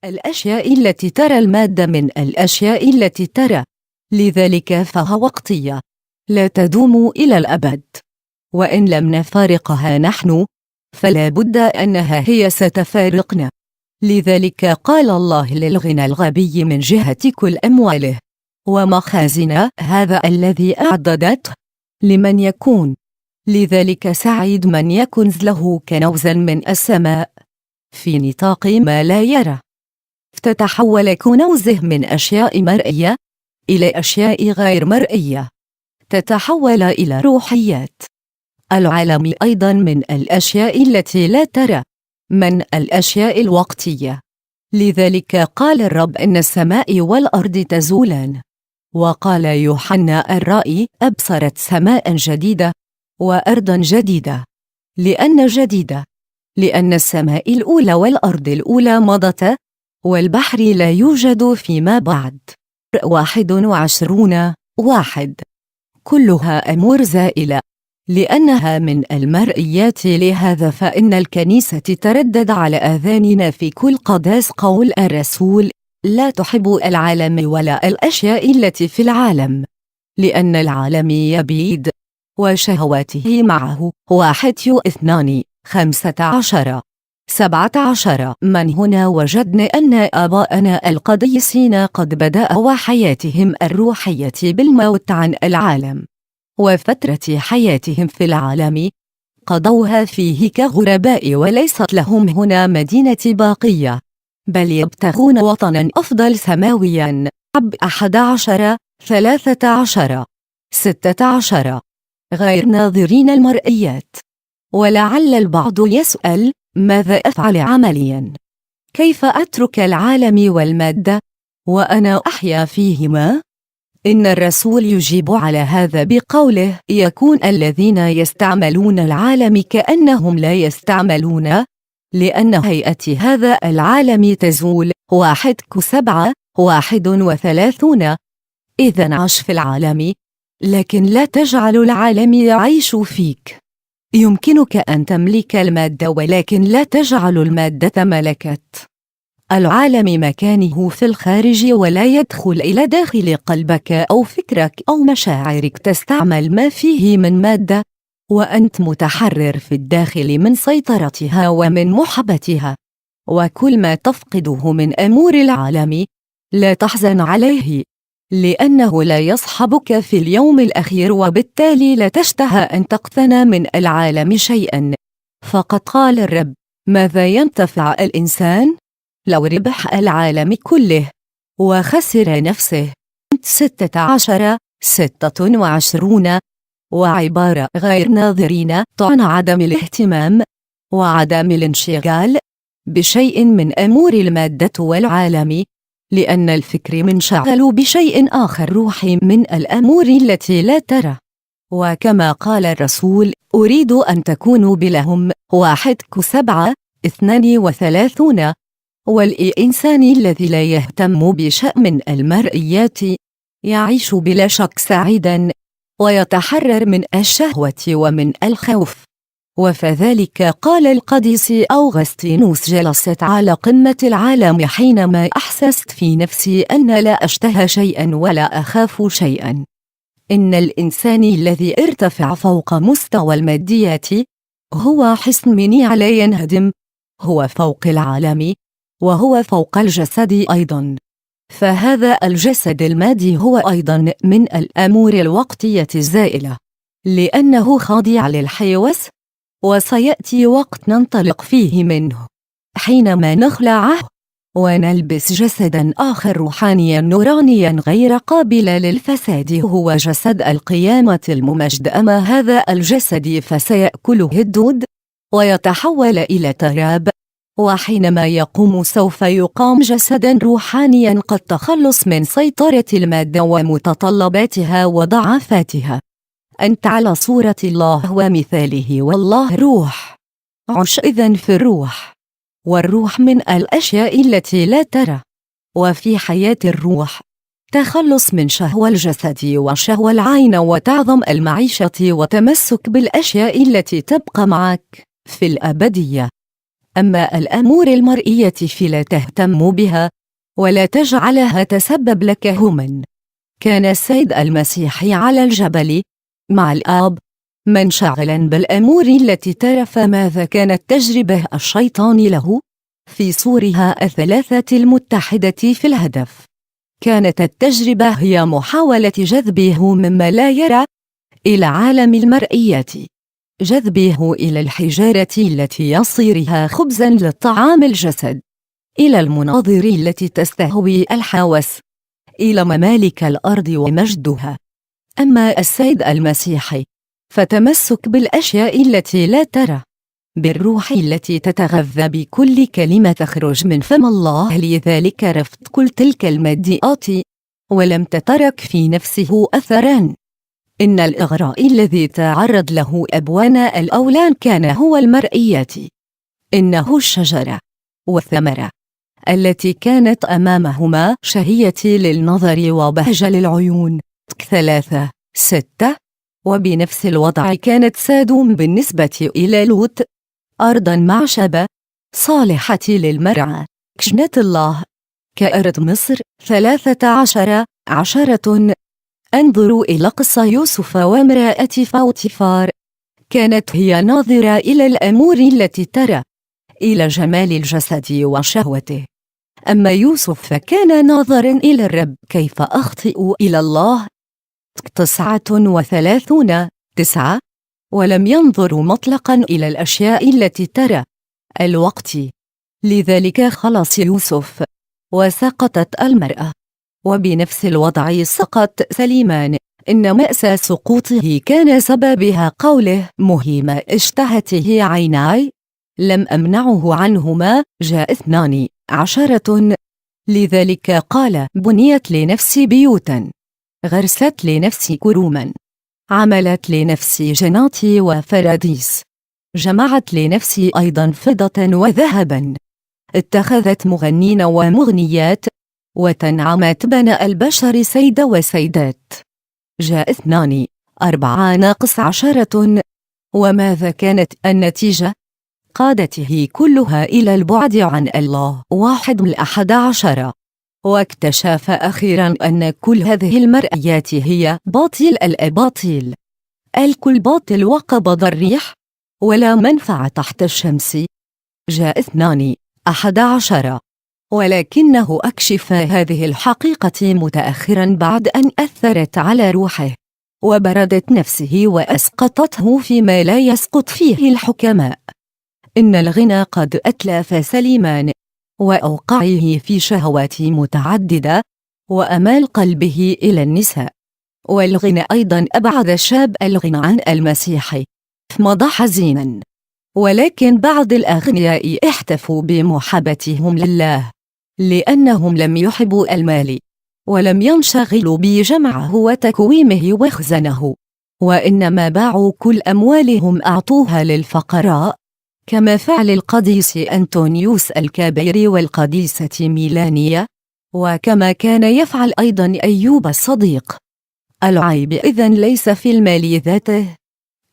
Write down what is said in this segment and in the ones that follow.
الأشياء التي ترى المادة من الأشياء التي ترى، لذلك فهي وقتية، لا تدوم إلى الأبد. وإن لم نفارقها نحن، فلا بد أنها هي ستفارقنا. لذلك قال الله للغنى الغبي من جهة كل أمواله ومخازن هذا الذي أعددته لمن يكون. لذلك سعيد من يكن له كنوز من السماء في نطاق ما لا يرى. تتحول كنوزه من أشياء مرئية إلى أشياء غير مرئية، تتحول إلى روحيات. العالم أيضا من الأشياء التي لا ترى، من الأشياء الوقتية. لذلك قال الرب إن السماء والأرض تزولان. وقال يوحنا الرائي أبصرت سماء جديدة وأرضا جديدة. لأن السماء الأولى والأرض الأولى مضت، والبحر لا يوجد فيما بعد. 21:1. كلها أمور زائلة لأنها من المرئيات. لهذا فإن الكنيسة تردد على آذاننا في كل قداس قول الرسول: لا تحب العالم ولا الأشياء التي في العالم، لأن العالم يبيد وشهواته معه. 1:2-15. 17. من هنا وجدنا أن آباءنا القديسين قد بدأوا حياتهم الروحية بالموت عن العالم، وفترة حياتهم في العالم قضوها فيه كغرباء، وليست لهم هنا مدينة باقية، بل يبتغون وطنا أفضل سماويا. 11:13. 16. غير ناظرين المرئيات. ولعل البعض يسأل: ماذا أفعل عمليا؟ كيف أترك العالم والمادة وأنا أحيا فيهما؟ إن الرسول يجيب على هذا بقوله: يكون الذين يستعملون العالم كأنهم لا يستعملون، لأن هيئة هذا العالم تزول. 1:7-31. إذن عش في العالم، لكن لا تجعل العالم يعيش فيك. يمكنك أن تملك المادة، ولكن لا تجعل المادة ملكت. العالم مكانه في الخارج، ولا يدخل إلى داخل قلبك أو فكرك أو مشاعرك. تستعمل ما فيه من مادة، وأنت متحرر في الداخل من سيطرتها ومن محبتها. وكل ما تفقده من أمور العالم لا تحزن عليه، لأنه لا يصحبك في اليوم الأخير، وبالتالي لا تشتهى أن تقتنى من العالم شيئا. فقد قال الرب: ماذا ينتفع الإنسان لو ربح العالم كله وخسر نفسه؟ 16-26. وعبارة غير ناظرين تعني عدم الاهتمام وعدم الانشغال بشيء من أمور المادة والعالم، لأن الفكر منشغل بشيء آخر روحي من الأمور التي لا ترى. وكما قال الرسول: أريد أن تكونوا بلهم. 1:7-32. والإنسان الذي لا يهتم بشأن المرئيات يعيش بلا شك سعيدا، ويتحرر من الشهوة ومن الخوف. وفذلك قال القديس أوغسطينوس: جلست على قمة العالم حينما أحسست في نفسي أن لا أشتهى شيئا ولا أخاف شيئا. إن الإنسان الذي ارتفع فوق مستوى الماديات هو حصن منيع لا ينهدم، هو فوق العالم، وهو فوق الجسد أيضا. فهذا الجسد المادي هو أيضا من الأمور الوقتية الزائلة، لأنه خاضع للحيوس، وسيأتي وقت ننطلق فيه منه حينما نخلعه ونلبس جسدا آخر روحانيا نورانيا غير قابل للفساد، هو جسد القيامة الممجد. أما هذا الجسد فسيأكله الدود ويتحول إلى تراب، وحينما يقوم سوف يقام جسدا روحانيا قد تخلص من سيطرة المادة ومتطلباتها وضعفاتها. أنت على صورة الله ومثاله، والله روح. عش إذن في الروح، والروح من الأشياء التي لا ترى. وفي حياة الروح تخلص من شهوة الجسد وشهوة العين وتعظم المعيشة وتمسك بالأشياء التي تبقى معك في الأبدية. أما الأمور المرئية فلا تهتم بها ولا تجعلها تسبب لك هما. كان السيد المسيح على الجبل مع الآب منشغلا بالأمور التي ترى، فماذا كانت تجربة الشيطان له؟ في صورها الثلاثة المتحدة في الهدف. كانت التجربة هي محاولة جذبه مما لا يرى إلى عالم المرئيات، جذبه إلى الحجارة التي يصيرها خبزاً للطعام الجسد، إلى المناظر التي تستهوي الحواس، إلى ممالك الأرض ومجدها. أما السيد المسيح فتمسك بالأشياء التي لا ترى، بالروح التي تتغذى بكل كلمة تخرج من فم الله. لذلك رفض كل تلك الماديات ولم تترك في نفسه أثراً. إن الإغراء الذي تعرض له أبوانا الأولان كان هو المرئيات، إنه الشجرة والثمرة التي كانت أمامهما شهية للنظر وبهجة للعيون. 3:6. وبنفس الوضع كانت سادوم بالنسبة إلى لوط، أرضاً معشبة صالحة للمرعى، جنة الله كأرض مصر. 13:10. انظروا إلى قصة يوسف وامرأة فوطيفار، كانت هي ناظرة إلى الأمور التي ترى، إلى جمال الجسد وشهوته، أما يوسف فكان ناظراً إلى الرب. كيف أخطئ إلى الله؟ 39:9. ولم ينظروا مطلقاً إلى الأشياء التي ترى الوقت، لذلك خلص يوسف وسقطت المرأة. وبنفس الوضع سقط سليمان، إن مأسى سقوطه كان سببها قوله مهما اشتهته عيناي لم أمنعه عنهما. جاء 12:10. لذلك قال بنيت لنفسي بيوتا، غرست لنفسي كروما، عملت لنفسي جنات وفراديس، جمعت لنفسي أيضا فضة وذهبا، اتخذت مغنين ومغنيات، وتنعمت بنى البشر سيد وسيدات. جاء 2:4-10. وماذا كانت النتيجة؟ قادته كلها إلى البعد عن الله. 1:11. واكتشف أخيرا أن كل هذه المرئيات هي باطل الأباطيل، الكل باطل وقبض الريح ولا منفعة تحت الشمس. جاء 2:11. ولكنه أكشف هذه الحقيقة متأخرا بعد أن أثرت على روحه وبردت نفسه وأسقطته فيما لا يسقط فيه الحكماء. إن الغنى قد أتلف سليمان وأوقعه في شهوات متعددة وأمال قلبه إلى النساء، والغنى أيضا أبعد شاب الغنى عن المسيح، مضى حزينا. ولكن بعض الأغنياء احتفوا بمحبتهم لله لأنهم لم يحبوا المال ولم ينشغلوا بجمعه وتكويمه وخزنه، وإنما باعوا كل أموالهم أعطوها للفقراء، كما فعل القديس أنطونيوس الكبير والقديسة ميلانيا، وكما كان يفعل أيضا أيوب الصديق. العيب إذن ليس في المال ذاته،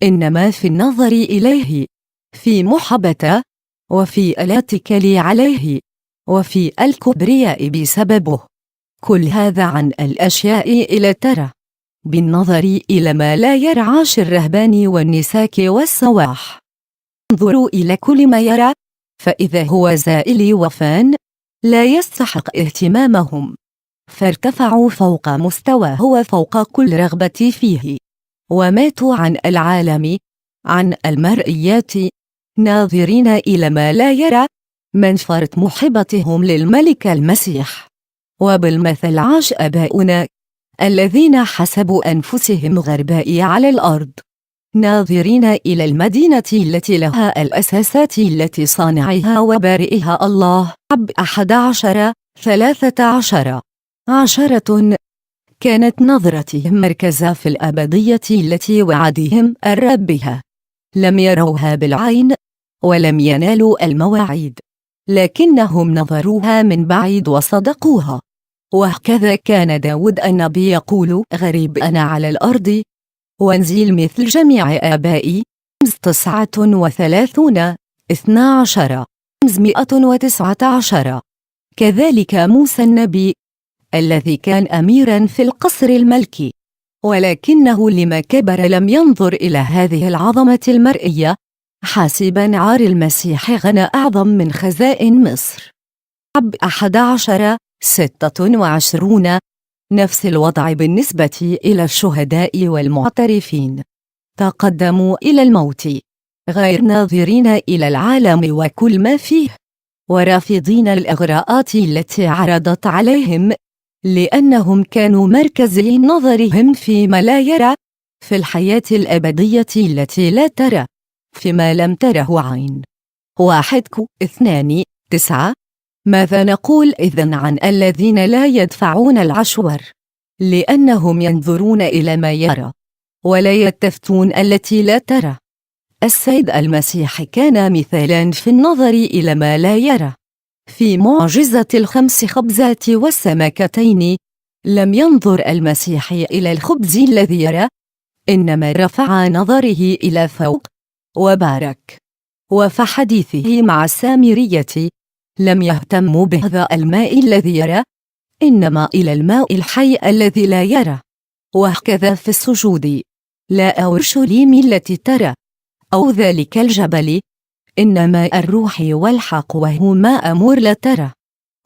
إنما في النظر إليه، في محبته، وفي الاتكال عليه، وفي الكبرياء بسببه. كل هذا عن الأشياء إلى ترى، بالنظر إلى ما لا يرعاش الرهبان والنساك والسواح. انظروا إلى كل ما يرى، فإذا هو زائل وفان لا يستحق اهتمامهم، فارتفعوا فوق مستواه وفوق كل رغبة فيه، وماتوا عن العالم، عن المرئيات، ناظرين إلى ما لا يرى، منفرة محبتهم للملك المسيح. وبالمثل عاش آباؤنا الذين حسبوا أنفسهم غرباء على الأرض، ناظرين إلى المدينة التي لها الأساسات التي صانعها وبارئها الله. 11:13-10. كانت نظرتهم مركزة في الأبدية التي وعدهم الرب بها، لم يروها بالعين ولم ينالوا المواعيد، لكنهم نظروها من بعيد وصدقوها. وهكذا كان داود النبي يقول غريب أنا على الأرض وانزل مثل جميع آبائي. 39:12. 519. كذلك موسى النبي الذي كان أميراً في القصر الملكي، ولكنه لما كبر لم ينظر إلى هذه العظمة المرئية، حاسباً عار المسيح غنى أعظم من خزائن مصر. 11. 26. نفس الوضع بالنسبة إلى الشهداء والمعترفين، تقدموا إلى الموت غير ناظرين إلى العالم وكل ما فيه، ورافضين الإغراءات التي عرضت عليهم، لأنهم كانوا مركزي نظرهم فيما لا يرى، في الحياة الأبدية التي لا ترى، فيما لم تره عين. 2. 9. ماذا نقول إذن عن الذين لا يدفعون العشور؟ لأنهم ينظرون إلى ما يرى، ولا يتفتون التي لا ترى. السيد المسيح كان مثالاً في النظر إلى ما لا يرى. في معجزة ال5 خبزات والسمكتين، لم ينظر المسيح إلى الخبز الذي يرى، إنما رفع نظره إلى فوق وبارك. وفي حديثه مع السامرية، لم يهتم بهذا الماء الذي يرى، إنما إلى الماء الحي الذي لا يرى. وهكذا في السجود، لا أورشليم التي ترى، أو ذلك الجبل، إنما الروح والحق وهو ما أمور لا ترى.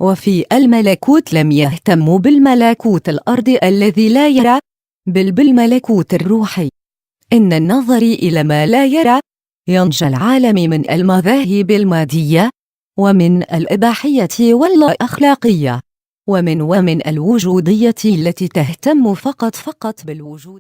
وفي الملكوت لم يهتم بالملكوت الأرض الذي لا يرى، بل بالملكوت الروحي. إن النظر إلى ما لا يرى ينجى العالم من المذاهب المادية، ومن الإباحية واللا أخلاقية، ومن الوجودية التي تهتم فقط بالوجود.